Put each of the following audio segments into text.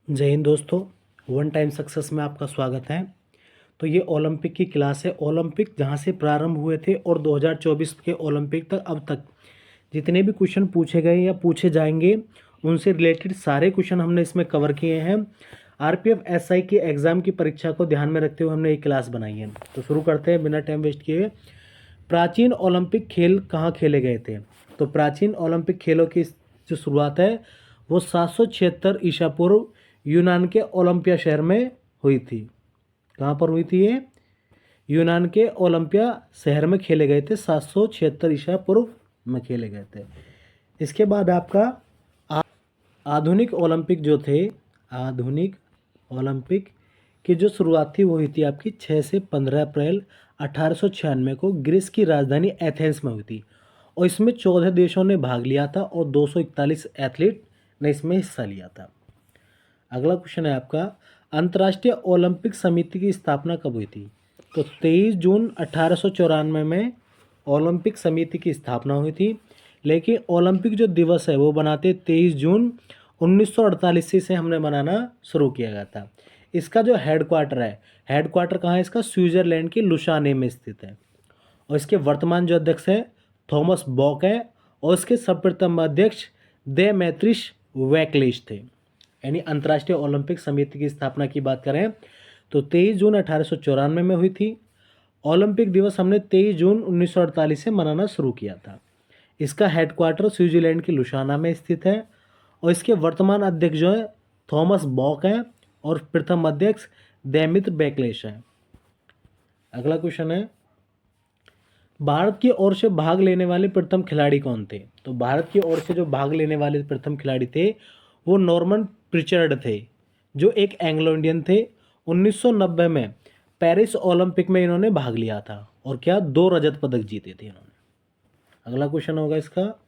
जय हिंद दोस्तों। One time success में आपका स्वागत है। तो ये ओलंपिक की क्लास है। ओलंपिक जहाँ से प्रारंभ हुए थे और 2024 के ओलंपिक तक अब तक जितने भी क्वेश्चन पूछे गए या पूछे जाएंगे उनसे रिलेटेड सारे क्वेश्चन हमने इसमें कवर किए हैं। आरपीएफ एसआई की एग्ज़ाम की परीक्षा को ध्यान में रखते हुए हमने एक क्लास बनाई है। तो शुरू करते हैं बिना टाइम वेस्ट किए। प्राचीन ओलंपिक खेल कहाँ खेले गए थे? तो प्राचीन ओलंपिक खेलों की जो शुरुआत है वो 776 ईसा पूर्व यूनान के ओलंपिया शहर में हुई थी। कहाँ पर हुई थी ये? यूनान के ओलंपिया शहर में खेले गए थे। 776 ईसा पूर्व में खेले गए थे। इसके बाद आपका आधुनिक ओलंपिक जो थे, आधुनिक ओलंपिक की जो शुरुआत थी वो हुई थी आपकी 6 से 15 अप्रैल 1896 को ग्रीस की राजधानी एथेंस में हुई थी। और इसमें 14 देशों ने भाग लिया था और 241 एथलीट ने इसमें हिस्सा लिया था। अगला क्वेश्चन है आपका, अंतर्राष्ट्रीय ओलंपिक समिति की स्थापना कब हुई थी? तो 23 जून 1894 में ओलंपिक समिति की स्थापना हुई थी। लेकिन ओलंपिक जो दिवस है वो बनाते 23 जून 1948 से हमने मनाना शुरू किया गया था। इसका जो हेडक्वार्टर है, हेडक्वार्टर कहाँ है इसका? स्विट्जरलैंड की लुसाने में स्थित है। और इसके वर्तमान जो अध्यक्ष है थॉमस बॉक है और इसके सर्वप्रथम अध्यक्ष देमेत्रिस वैकलिस थे। यानी अंतर्राष्ट्रीय ओलंपिक समिति की स्थापना की बात करें तो 23 जून 1894 में हुई थी। ओलंपिक दिवस हमने 23 जून 1948 से मनाना शुरू किया था। इसका हेडक्वार्टर स्विट्जरलैंड की लुसाना में स्थित है और इसके वर्तमान अध्यक्ष जो है थॉमस बॉक हैं और प्रथम अध्यक्ष देमित्र वैकलिस हैं। अगला क्वेश्चन है, भारत की ओर से भाग लेने वाले प्रथम खिलाड़ी कौन थे? तो भारत की ओर से जो भाग लेने वाले प्रथम खिलाड़ी थे वो नॉर्मन प्रिचर्ड थे, जो एक एंग्लो इंडियन थे। 1990 में पेरिस ओलंपिक में इन्होंने भाग लिया था और क्या 2 रजत पदक जीते थे इन्होंने। अगला क्वेश्चन होगा इसका,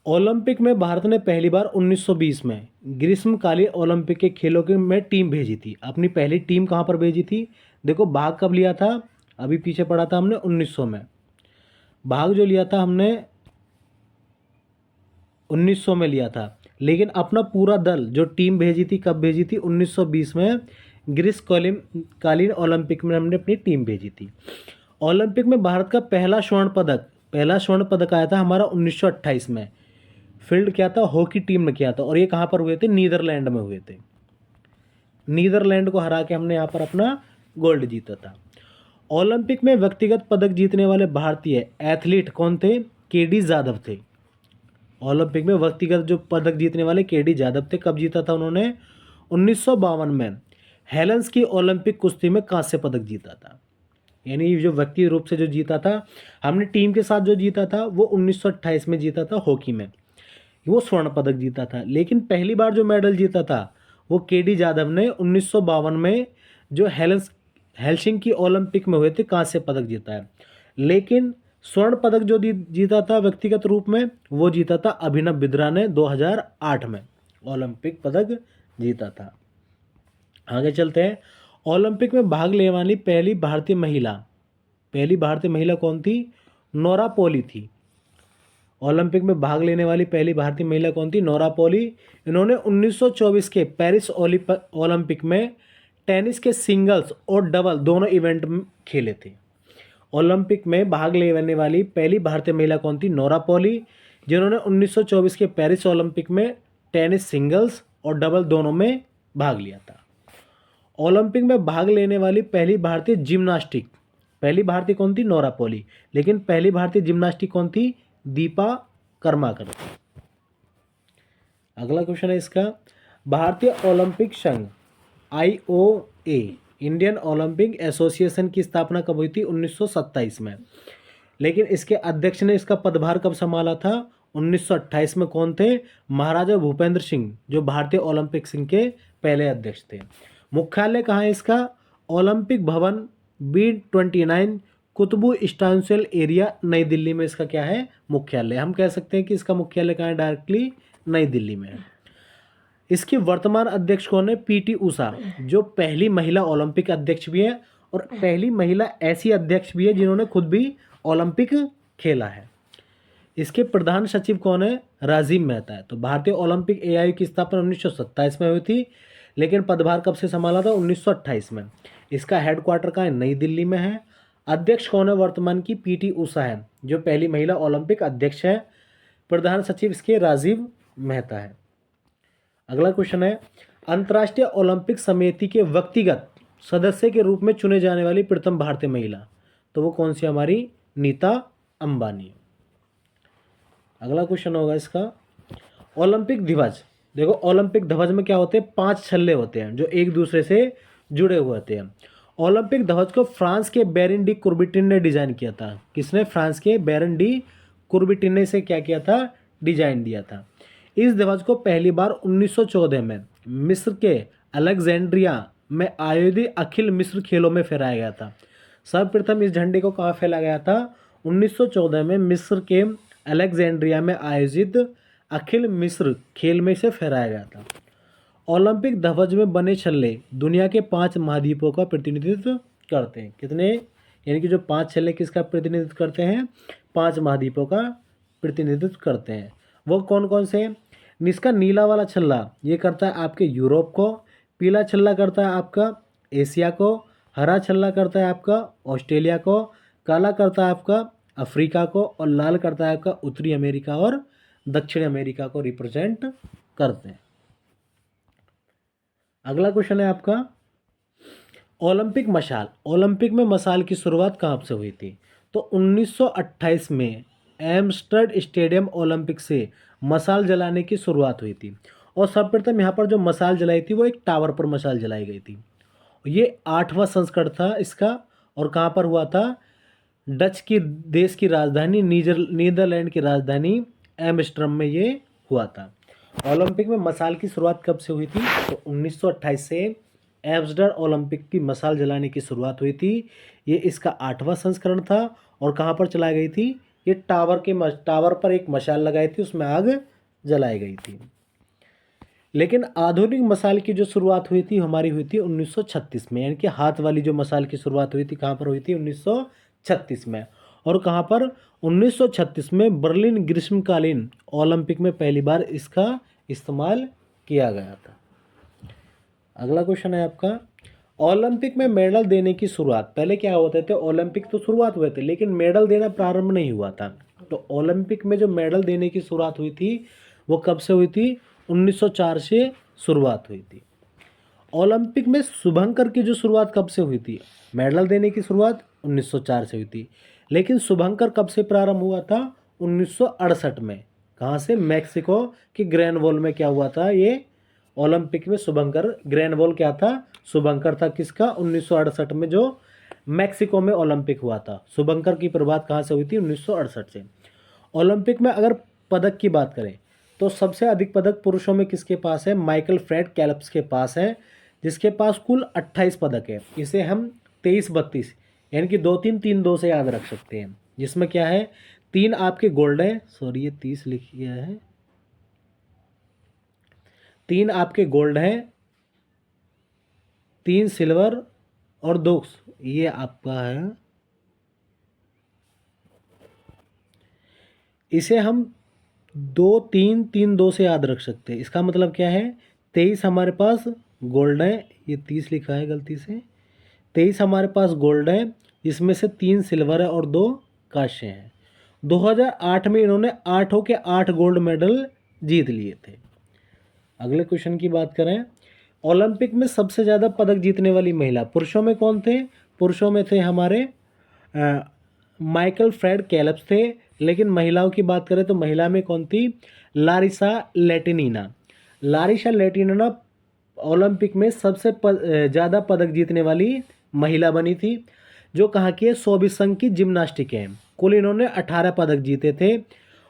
ओलंपिक में भारत ने पहली बार 1920 में ग्रीष्मकालीन ओलंपिक के खेलों के में टीम भेजी थी। अपनी पहली टीम कहाँ पर भेजी थी? देखो भाग कब लिया था, अभी पीछे पढ़ा था हमने 1900 में। भाग जो लिया था हमने 1900 में लिया था, लेकिन अपना पूरा दल जो टीम भेजी थी कब भेजी थी? 1920 में ग्रीष्मकालीन ओलंपिक में हमने अपनी टीम भेजी थी। ओलंपिक में भारत का पहला स्वर्ण पदक आया था हमारा 1928 में। फील्ड क्या था? हॉकी टीम ने किया था और ये कहाँ पर हुए थे? नीदरलैंड में हुए थे। नीदरलैंड को हरा के हमने यहाँ पर अपना गोल्ड जीता था। ओलंपिक में व्यक्तिगत पदक जीतने वाले भारतीय एथलीट कौन थे? केडी जाधव थे। ओलंपिक में व्यक्तिगत जो पदक जीतने वाले केडी जाधव थे। कब जीता था उन्होंने? 1952 में हेलेंस की ओलंपिक कुश्ती में कांस्य पदक जीता था। यानी जो व्यक्ति रूप से जो जीता था, हमने टीम के साथ जो जीता था वो 1928 में जीता था हॉकी में, वो स्वर्ण पदक जीता था। लेकिन पहली बार जो मेडल जीता था वो केडी जाधव ने 1952 में जो हेलसिंकी ओलंपिक में हुए थे कांस्य पदक जीता है। लेकिन स्वर्ण पदक जो जीता था व्यक्तिगत रूप में वो जीता था अभिनव बिंद्रा ने 2008 में ओलंपिक पदक जीता था। आगे चलते हैं, ओलंपिक में भाग लेने वाली पहली भारतीय महिला कौन थी? नोरा पॉली थी। ओलंपिक में भाग लेने वाली पहली भारतीय महिला कौन थी? Nora poly. इन्होंने 1924 के पेरिस ओलंपिक में टेनिस के सिंगल्स और डबल दोनों इवेंट में खेले थे। ओलंपिक में भाग लेने वाली पहली भारतीय महिला कौन थी? नोरा पॉली, जिन्होंने 1924 के पेरिस ओलंपिक में टेनिस सिंगल्स और डबल दोनों में भाग लिया था। ओलंपिक में भाग लेने वाली पहली भारतीय कौन थी? Nora poly. लेकिन पहली भारतीय जिम्नास्टिक कौन थी? दीपा कर्माकर। अगला क्वेश्चन है इसका, भारतीय ओलंपिक संघ IOA इंडियन ओलंपिक एसोसिएशन की स्थापना कब हुई थी? 1927 में। लेकिन इसके अध्यक्ष ने इसका पदभार कब संभाला था? 1928 में। कौन थे? महाराजा भूपेंद्र सिंह, जो भारतीय ओलंपिक संघ के पहले अध्यक्ष थे। मुख्यालय कहाँ है इसका? ओलंपिक भवन B29 कुतुबु स्टांसियल एरिया, नई दिल्ली में इसका क्या है? मुख्यालय। हम कह सकते हैं कि इसका मुख्यालय कहाँ है? डायरेक्टली नई दिल्ली में है। इसकी वर्तमान अध्यक्ष कौन है? PT उषा, जो पहली महिला ओलंपिक अध्यक्ष भी है और पहली महिला ऐसी अध्यक्ष भी है जिन्होंने खुद भी ओलंपिक खेला है। इसके प्रधान सचिव कौन है? राजीव मेहता है। तो भारतीय ओलंपिक एआई की स्थापना 1927 में हुई थी, लेकिन पदभार कब से संभाला था? 1928 में। इसका हेडक्वार्टर कहाँ है? नई दिल्ली में है। अध्यक्ष कौन है वर्तमान की? पीटी उषा है, जो पहली महिला ओलंपिक अध्यक्ष है। प्रधान सचिव इसके राजीव मेहता है। अगला क्वेश्चन है, अंतर्राष्ट्रीय ओलंपिक समिति के व्यक्तिगत सदस्य के रूप में चुने जाने वाली प्रथम भारतीय महिला, तो वो कौन सी? हमारी नीता अंबानी। अगला क्वेश्चन होगा इसका, ओलंपिक ध्वज। देखो ओलंपिक ध्वज में क्या होते हैं? 5 छल्ले होते हैं जो एक दूसरे से जुड़े हुए होते हैं। ओलंपिक ध्वज को फ्रांस के बेरिन डी कुर्बिटिन ने डिजाइन किया था। किसने? फ्रांस के बेरिन डी कुर्बिटिन ने इसे क्या किया था? डिजाइन दिया था। इस ध्वज को पहली बार 1914 में मिस्र के अलेक्जेंड्रिया में आयोजित अखिल मिस्र खेलों में फहराया गया था। सर्वप्रथम इस झंडे को कहाँ फैलाया गया था? 1914 में मिस्र के अलेक्जेंड्रिया में आयोजित अखिल मिस्र खेल में से फहराया गया था। ओलंपिक ध्वज में बने छल्ले दुनिया के 5 महाद्वीपों का प्रतिनिधित्व करते हैं। कितने? यानी कि जो 5 छल्ले किसका प्रतिनिधित्व करते हैं? 5 महाद्वीपों का प्रतिनिधित्व करते हैं। वो कौन कौन से? इसका नीला वाला छल्ला ये करता है आपके यूरोप को, पीला छल्ला करता है आपका एशिया को, हरा छल्ला करता है आपका ऑस्ट्रेलिया को, काला करता है आपका अफ्रीका को, और लाल करता है आपका उत्तरी अमेरिका और दक्षिण अमेरिका को रिप्रेजेंट करते हैं। अगला क्वेश्चन है आपका, ओलंपिक मशाल। ओलंपिक में मशाल की शुरुआत कहाँ से हुई थी? तो 1928 में एम्स्टर्ड स्टेडियम ओलंपिक से मशाल जलाने की शुरुआत हुई थी। और सर्वप्रथम यहाँ पर जो मशाल जलाई थी वो एक टावर पर मशाल जलाई गई थी। ये 8वां संस्करण था इसका, और कहाँ पर हुआ था? डच की देश की राजधानी नीदरलैंड की राजधानी एम्स्टर्डम में ये हुआ था। ओलंपिक में मशाल की शुरुआत कब से हुई थी? तो 1928 से एम्स्टर्डम ओलंपिक की मशाल जलाने की शुरुआत हुई थी। ये इसका 8वां संस्करण था। और कहाँ पर चलाई गई थी? ये टावर पर एक मशाल लगाई थी, उसमें आग जलाई गई थी। लेकिन आधुनिक मशाल की जो शुरुआत हुई थी हमारी हुई थी 1936 में, यानी कि हाथ वाली जो मशाल की शुरुआत हुई थी कहाँ पर हुई थी? 1936 में। और कहाँ पर? 1936 में बर्लिन ग्रीष्मकालीन ओलंपिक में पहली बार इसका इस्तेमाल किया गया था। अगला क्वेश्चन है आपका, ओलंपिक में मेडल देने की शुरुआत। पहले क्या होते थे? ओलंपिक तो शुरुआत हुए थे लेकिन मेडल देना प्रारंभ नहीं हुआ था। तो ओलंपिक में जो मेडल देने की शुरुआत हुई थी वो कब से हुई थी? 1904 से शुरुआत हुई थी। ओलंपिक में शुभंकर की जो शुरुआत कब से हुई थी? मेडल देने की शुरुआत 1904 से हुई थी, लेकिन शुभंकर कब से प्रारंभ हुआ था? 1968 में। कहाँ से? मैक्सिको की ग्रैंड वॉल में क्या हुआ था? ये ओलंपिक में शुभंकर, ग्रैंड वॉल क्या था? शुभंकर था। किसका? 1968 में जो मैक्सिको में ओलंपिक हुआ था। शुभंकर की शुरुआत कहाँ से हुई थी? 1968 से। ओलंपिक में अगर पदक की बात करें तो सबसे अधिक पदक पुरुषों में किसके पास है? माइकल फ्रेड कैल्प्स के पास है, जिसके पास कुल 28 पदक है। इसे हम 23-32 यानी कि 2-3-3-2 से याद रख सकते हैं। जिसमें क्या है? 3 आपके गोल्ड है, सॉरी ये 30 लिख गया है, 3 आपके गोल्ड हैं, 3 सिल्वर और 2 ये आपका है। इसे हम 2-3-3-2 से याद रख सकते हैं। इसका मतलब क्या है? 23 हमारे पास गोल्ड है, ये 30 लिखा है गलती से। 23 हमारे पास गोल्ड है, जिसमें से 3 सिल्वर है और 2 कांस्य हैं। 2008 में इन्होंने 8 के 8 गोल्ड मेडल जीत लिए थे। अगले क्वेश्चन की बात करें, ओलंपिक में सबसे ज़्यादा पदक जीतने वाली महिला पुरुषों में कौन थे? पुरुषों में थे हमारे माइकल फ्रेड कैल्प्स थे। लेकिन महिलाओं की बात करें तो महिला में कौन थी? Larisa Latynina. Larisa Latynina Olympic में सबसे ज़्यादा पदक जीतने वाली महिला बनी थी, जो कहाँ की है? सोवियत संघ की जिम्नास्टिक है। कुल इन्होंने 18 पदक जीते थे।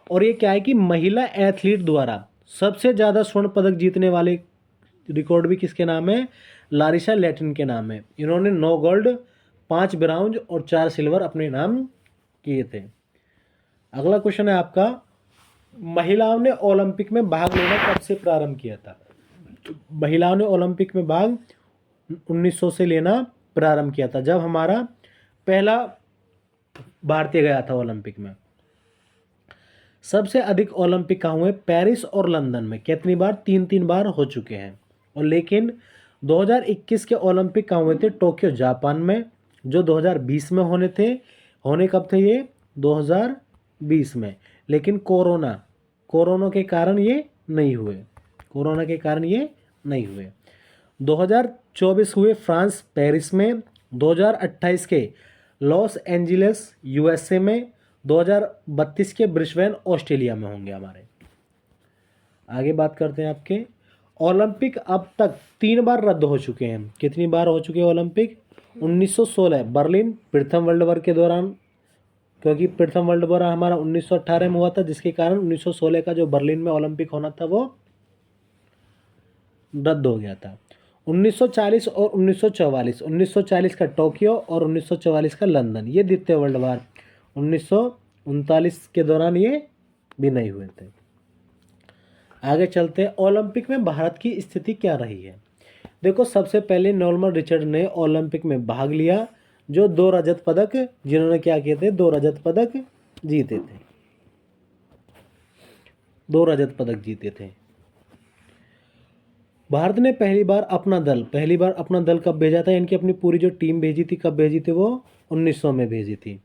और ये क्या है कि महिला एथलीट द्वारा सबसे ज़्यादा स्वर्ण पदक जीतने वाले रिकॉर्ड भी किसके नाम है? लारिसा लैटिन के नाम है। इन्होंने 9 गोल्ड, 5 ब्राउन्ज और 4 सिल्वर अपने नाम किए थे। अगला क्वेश्चन है आपका, महिलाओं ने ओलंपिक में भाग लेना कब से प्रारंभ किया था? महिलाओं ने ओलंपिक में भाग 1900 से लेना प्रारंभ किया था, जब हमारा पहला भारतीय गया था ओलंपिक में। सबसे अधिक ओलंपिक कहाँ हुए? पेरिस और लंदन में। कितनी बार? 3-3 बार हो चुके हैं। और लेकिन 2021 के ओलंपिक कहाँ हुए थे? टोक्यो जापान में, जो 2020 में होने थे। होने कब थे ये? 2020 में। लेकिन कोरोना के कारण ये नहीं हुए। कोरोना के कारण ये नहीं हुए। 2024 हुए फ्रांस पेरिस में, 2028 के लॉस एंजिल्स यूएसए में, 2032 के ब्रिस्बेन ऑस्ट्रेलिया में होंगे हमारे। आगे बात करते हैं आपके ओलंपिक अब तक 3 बार रद्द हो चुके हैं। कितनी बार हो चुके हैं ओलंपिक? 1916 बर्लिन प्रथम वर्ल्ड वॉर के दौरान, क्योंकि प्रथम वर्ल्ड वॉर हमारा 1918 में हुआ था, जिसके कारण 1916 का जो बर्लिन में ओलंपिक होना था वो रद्द हो गया था। 1940 और 1944, 1940 का टोक्यो और 1944 का लंदन, ये द्वितीय वर्ल्ड वॉर 1939 के दौरान ये भी नहीं हुए थे। आगे चलते हैं, ओलंपिक में भारत की स्थिति क्या रही है। देखो, सबसे पहले नॉर्मन रिचर्ड ने ओलंपिक में भाग लिया, जो 2 रजत पदक, जिन्होंने क्या किए थे? 2 रजत पदक जीते थे। 2 रजत पदक जीते थे। भारत ने पहली बार अपना दल कब भेजा था? यानी कि अपनी पूरी जो टीम भेजी थी, कब भेजी थी? वो 1900 में भेजी थी।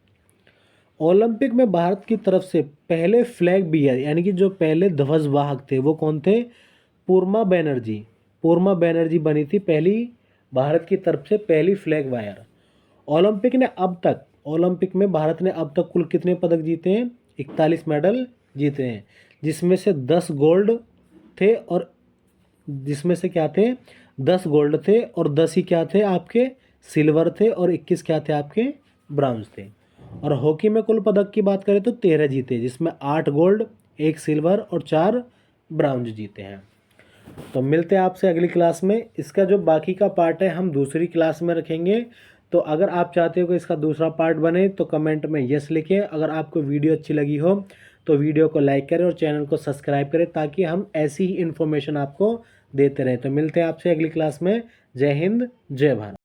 ओलंपिक में भारत की तरफ से पहले फ्लैग बीयर, यानी कि जो पहले ध्वजवाहक थे, वो कौन थे? पूर्मा बैनर्जी बनी थी पहली भारत की तरफ से पहली फ्लैग वायर। ओलंपिक में भारत ने अब तक कुल कितने पदक जीते हैं? 41 मेडल जीते हैं, जिसमें से 10 गोल्ड थे, और जिसमें से क्या थे? 10 गोल्ड थे, और 10 ही क्या थे? आपके सिल्वर थे, और 21 क्या थे? आपके ब्रॉन्ज थे। और हॉकी में कुल पदक की बात करें तो 13 जीते, जिसमें 8 गोल्ड, 1 सिल्वर और 4 ब्रॉन्ज जीते हैं। तो मिलते हैं आपसे अगली क्लास में। इसका जो बाकी का पार्ट है हम दूसरी क्लास में रखेंगे। तो अगर आप चाहते हो कि इसका दूसरा पार्ट बने तो कमेंट में यस लिखें। अगर आपको वीडियो अच्छी लगी हो तो वीडियो को लाइक करें और चैनल को सब्सक्राइब करें, ताकि हम ऐसी ही इन्फॉर्मेशन आपको देते रहें। तो मिलते हैं आपसे अगली क्लास में। जय हिंद, जय भारत।